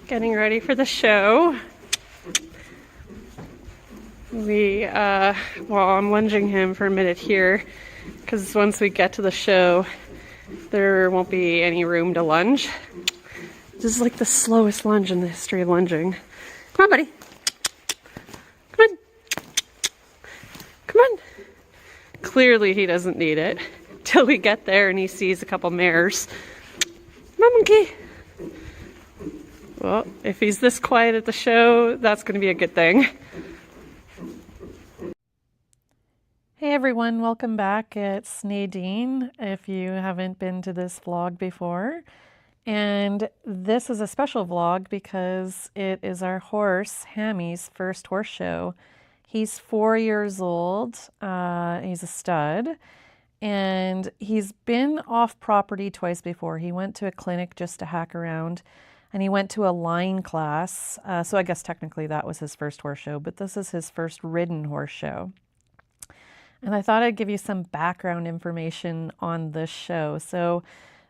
Getting ready for the show. I'm lunging him for a minute here because once we get to the show, there won't be any room to lunge. This is like the slowest lunge in the history of lunging. Come on, buddy. Come on. Come on. Clearly he doesn't need it till we get there and he sees a couple mares. Come on, monkey. Well, if he's this quiet at the show, that's going to be a good thing. Hey everyone, welcome back. It's Nadine, if you haven't been to this vlog before. And this is a special vlog because it is our horse, Hammy's first horse show. He's 4 years old, he's a stud, and he's been off property twice before. He went to a clinic just to hack around, and he went to a line class. So I guess technically that was his first horse show, but this is his first ridden horse show. And I thought I'd give you some background information on this show. So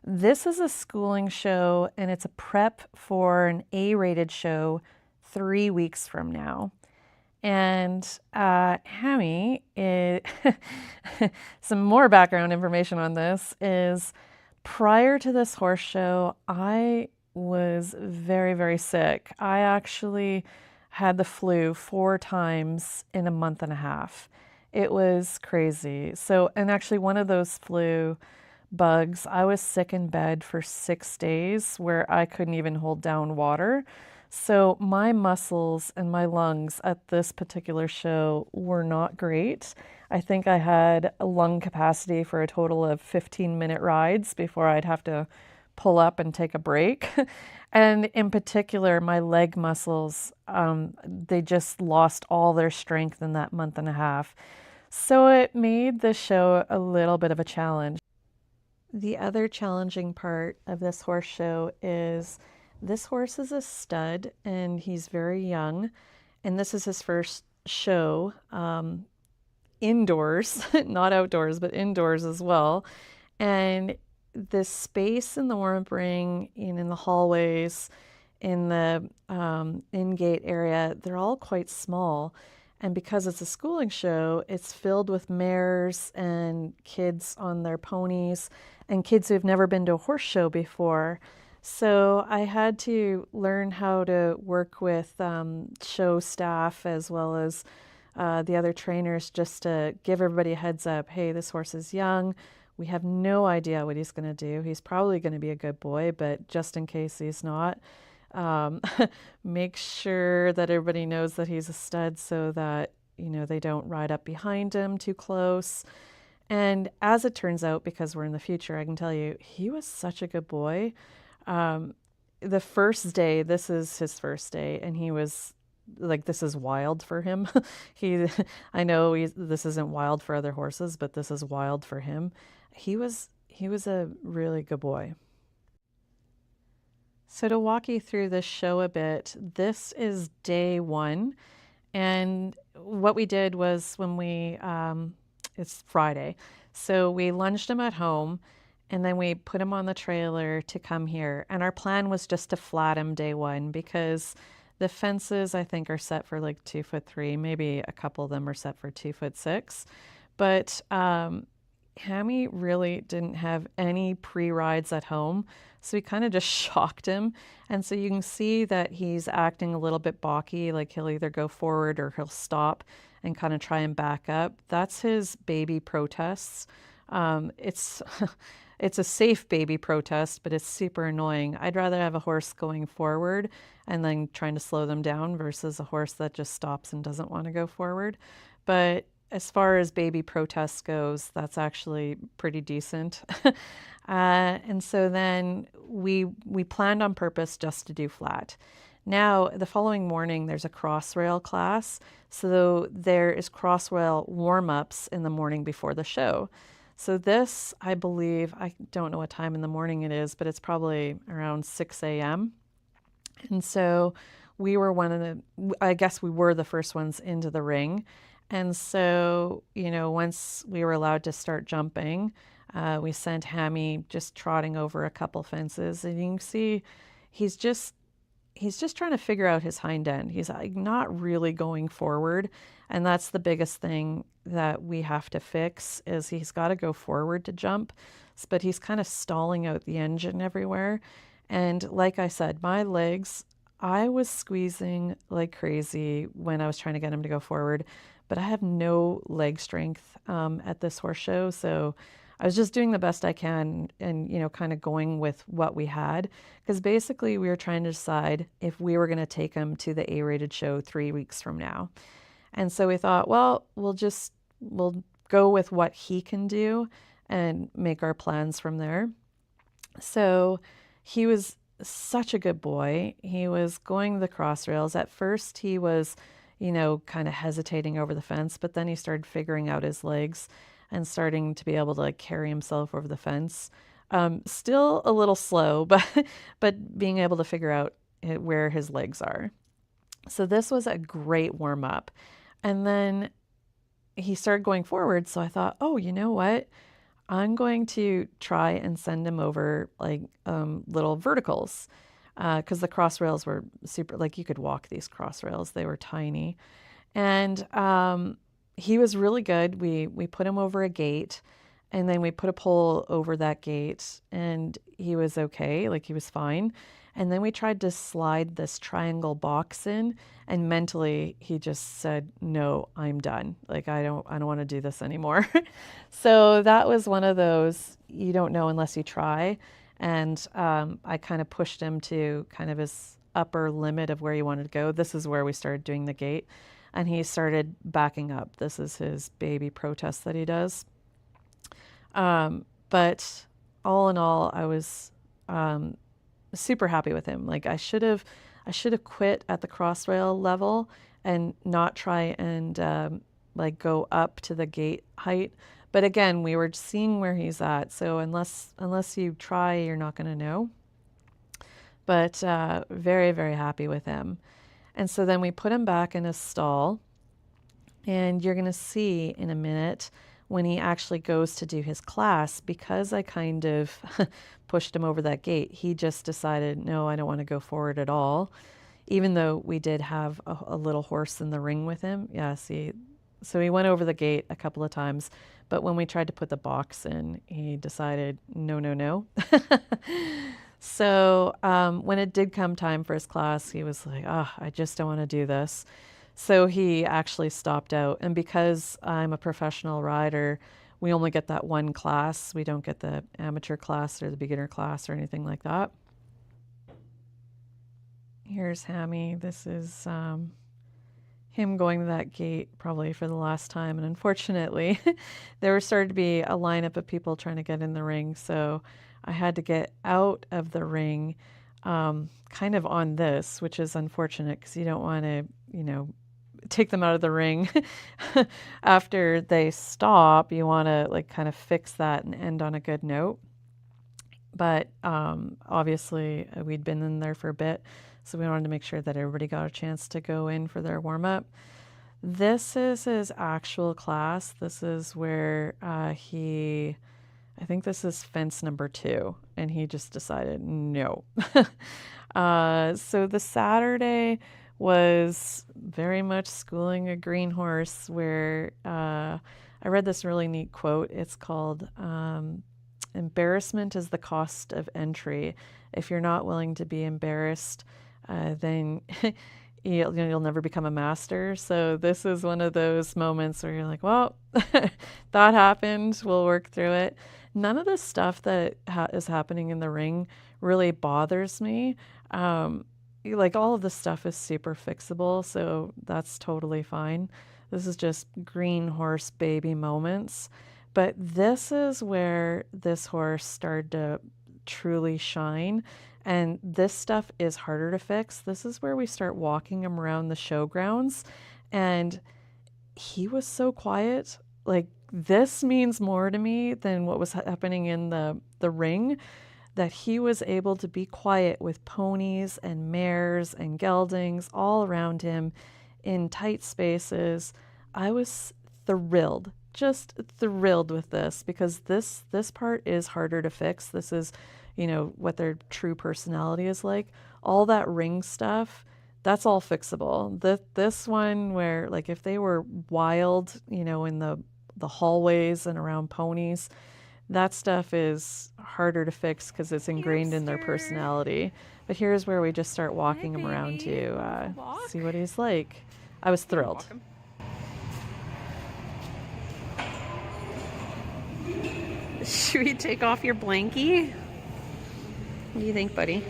this is a schooling show and it's a prep for an A-rated show 3 weeks from now. And Hammy, some more background information on this is prior to this horse show, I was very, very sick. I actually had the flu 4 times in a month and a half. It was crazy. So, and actually one of those flu bugs, I was sick in bed for 6 days where I couldn't even hold down water. So my muscles and my lungs at this particular show were not great. I think I had a lung capacity for a total of 15-minute rides before I'd have to pull up and take a break. And in particular, my leg muscles, they just lost all their strength in that month and a half. So it made the show a little bit of a challenge. The other challenging part of this horse show is this horse is a stud and he's very young. And this is his first show indoors, not outdoors, but indoors as well. And the space in the warm-up ring, in the hallways, in the in-gate area, they're all quite small. And because it's a schooling show, it's filled with mares and kids on their ponies and kids who've never been to a horse show before. So I had to learn how to work with show staff as well as the other trainers just to give everybody a heads up. Hey, this horse is young. We have no idea what he's going to do. He's probably going to be a good boy, but just in case he's not, make sure that everybody knows that he's a stud so that, they don't ride up behind him too close. And as it turns out, because we're in the future, I can tell you, he was such a good boy. The first day, this is his first day, and he was like, this is wild for him. I know this isn't wild for other horses, but this is wild for him. He was a really good boy. So to walk you through this show a bit, this is day 1. And what we did was it's Friday. So we lunged him at home and then we put him on the trailer to come here. And our plan was just to flat him day 1 because the fences, I think, are set for like 2'3". Maybe a couple of them are set for 2'6". But Hammy really didn't have any pre-rides at home, so we kind of just shocked him. And so you can see that he's acting a little bit balky, like he'll either go forward or he'll stop and kind of try and back up. That's his baby protests. It's it's a safe baby protest, but it's super annoying. I'd rather have a horse going forward and then trying to slow them down versus a horse that just stops and doesn't want to go forward. But as far as baby protests goes, that's actually pretty decent. And so then we planned on purpose just to do flat. Now, the following morning, there's a cross-rail class. So there is cross-rail warm-ups in the morning before the show. So this, I believe, I don't know what time in the morning it is, but it's probably around 6 a.m. And so we were I guess we were the first ones into the ring. And so, once we were allowed to start jumping, we sent Hammy just trotting over a couple fences. And you can see he's just trying to figure out his hind end. He's like not really going forward. And that's the biggest thing that we have to fix is he's got to go forward to jump, but he's kind of stalling out the engine everywhere. And like I said, my legs, I was squeezing like crazy when I was trying to get him to go forward, but I have no leg strength at this horse show. So I was just doing the best I can and, kind of going with what we had. Because basically we were trying to decide if we were going to take him to the A-rated show 3 weeks from now. And so we thought, well, we'll go with what he can do and make our plans from there. So he was such a good boy. He was going the cross rails. At first he was, kind of hesitating over the fence, but then he started figuring out his legs and starting to be able to like carry himself over the fence. Still a little slow, but being able to figure out where his legs are. So this was a great warm up. And then he started going forward. So I thought, oh, you know what? I'm going to try and send him over like little verticals because the cross rails were super, like you could walk these cross rails. They were tiny. And he was really good. We put him over a gate and then we put a pole over that gate and he was okay. Like he was fine. And then we tried to slide this triangle box in and mentally he just said, no, I'm done. Like, I don't want to do this anymore. So that was one of those, you don't know unless you try. And I kind of pushed him to kind of his upper limit of where he wanted to go. This is where we started doing the gate. And he started backing up. This is his baby protest that he does. But all in all, I was super happy with him. Like I should have quit at the crossrail level and not try and like go up to the gate height. But again, we were seeing where he's at. So unless you try, you're not going to know. But very, very happy with him. And so then we put him back in his stall, and you're going to see in a minute when he actually goes to do his class, because I kind of pushed him over that gate, he just decided, no, I don't want to go forward at all, even though we did have a little horse in the ring with him. Yeah, see, so he went over the gate a couple of times, but when we tried to put the box in, he decided, no, no, no. So when it did come time for his class, he was like, oh, I just don't want to do this. So he actually stopped out. And because I'm a professional rider, we only get that one class. We don't get the amateur class or the beginner class or anything like that. Here's Hammy. This is him going to that gate probably for the last time. And unfortunately, there started to be a lineup of people trying to get in the ring. So I had to get out of the ring kind of on this, which is unfortunate because you don't want to, take them out of the ring after they stop. You want to like kind of fix that and end on a good note. But obviously we'd been in there for a bit, so we wanted to make sure that everybody got a chance to go in for their warm-up. This is his actual class. This is where I think this is fence number 2, and he just decided no. So the Saturday was very much schooling a green horse, where I read this really neat quote. It's called, embarrassment is the cost of entry. If you're not willing to be embarrassed, then you'll never become a master. So this is one of those moments where you're like, well, that happened. We'll work through it. None of the stuff that is happening in the ring really bothers me. Like all of this stuff is super fixable, so that's totally fine. This is just green horse baby moments. But this is where this horse started to truly shine. And this stuff is harder to fix. This is where we start walking him around the showgrounds. And he was so quiet. Like, this means more to me than what was happening in the ring, that he was able to be quiet with ponies and mares and geldings all around him in tight spaces. I was thrilled, just thrilled with this, because this part is harder to fix. This is, what their true personality is like. all that ring stuff, that's all fixable. This one where like if they were wild, you know, in the hallways and around ponies, that stuff is harder to fix because it's ingrained in their personality. But here's where we just start walking him around to see what he's like. I was thrilled. Should we take off your blankie? What do you think, buddy?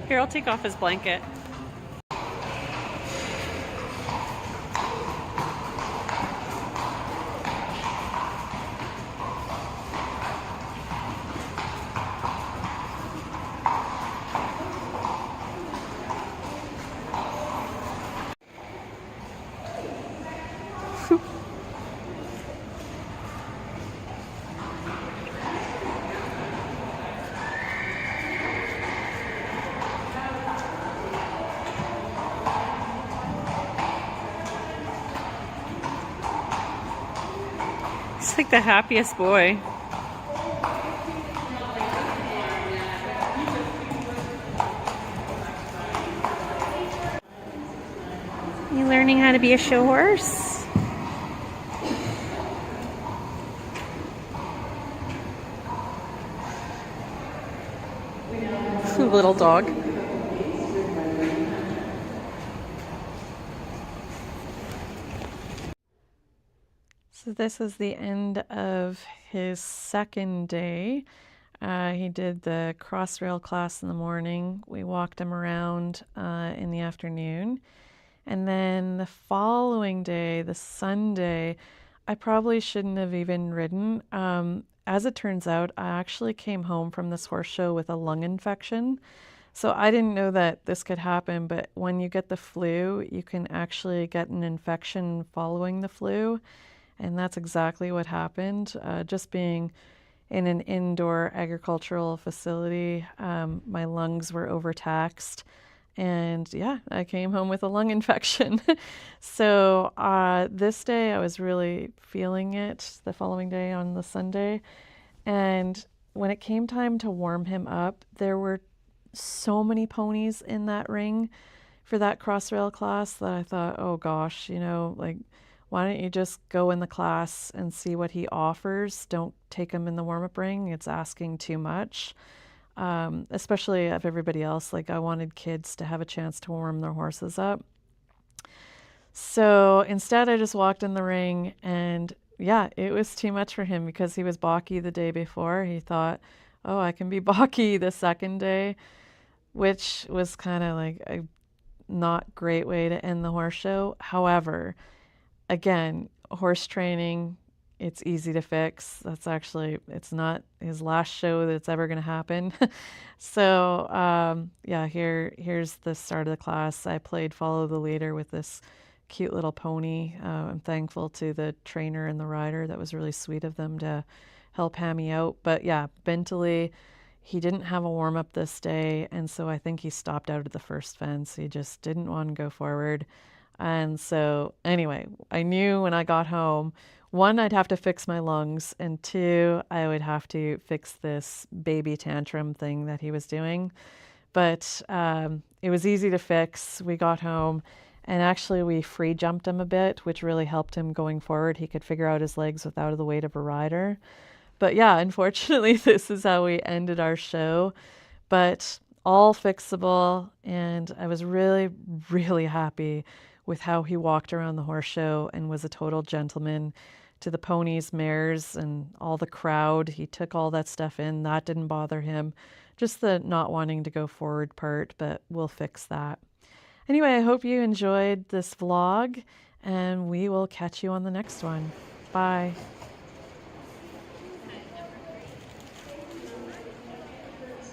Here, I'll take off his blanket. He's like the happiest boy. You learning how to be a show horse? Little dog. So this is the end of his second day. He did the cross-rail class in the morning. We walked him around in the afternoon. And then the following day, the Sunday, I probably shouldn't have even ridden. As it turns out, I actually came home from this horse show with a lung infection. So I didn't know that this could happen, but when you get the flu, you can actually get an infection following the flu. And that's exactly what happened. Just being in an indoor agricultural facility, my lungs were overtaxed. And yeah, I came home with a lung infection. So this day I was really feeling it the following day on the Sunday. And when it came time to warm him up, there were so many ponies in that ring for that cross-rail class that I thought, oh gosh, you know, like, why don't you just go in the class and see what he offers? Don't take him in the warm-up ring. It's asking too much. Especially of everybody else. Like I wanted kids to have a chance to warm their horses up. So instead I just walked in the ring and yeah, it was too much for him because he was balky the day before. He thought, oh, I can be balky the second day, which was kind of like a not great way to end the horse show. However, again, horse training, it's easy to fix. That's actually, it's not his last show that's ever going to happen. So yeah, here's the start of the class. I played Follow the Leader with this cute little pony. I'm thankful to the trainer and the rider. That was really sweet of them to help Hammy out. But yeah, Bentley, he didn't have a warm-up this day, and so I think he stopped out at the first fence. He just didn't want to go forward. And so anyway, I knew when I got home, one, I'd have to fix my lungs, and two, I would have to fix this baby tantrum thing that he was doing. But it was easy to fix. We got home, and actually we free jumped him a bit, which really helped him going forward. He could figure out his legs without the weight of a rider. But yeah, unfortunately, this is how we ended our show. But all fixable, and I was really, really happy with how he walked around the horse show and was a total gentleman to the ponies, mares, and all the crowd. He took all that stuff in. That didn't bother him. Just the not wanting to go forward part, but we'll fix that. Anyway, I hope you enjoyed this vlog, and we will catch you on the next one. Bye.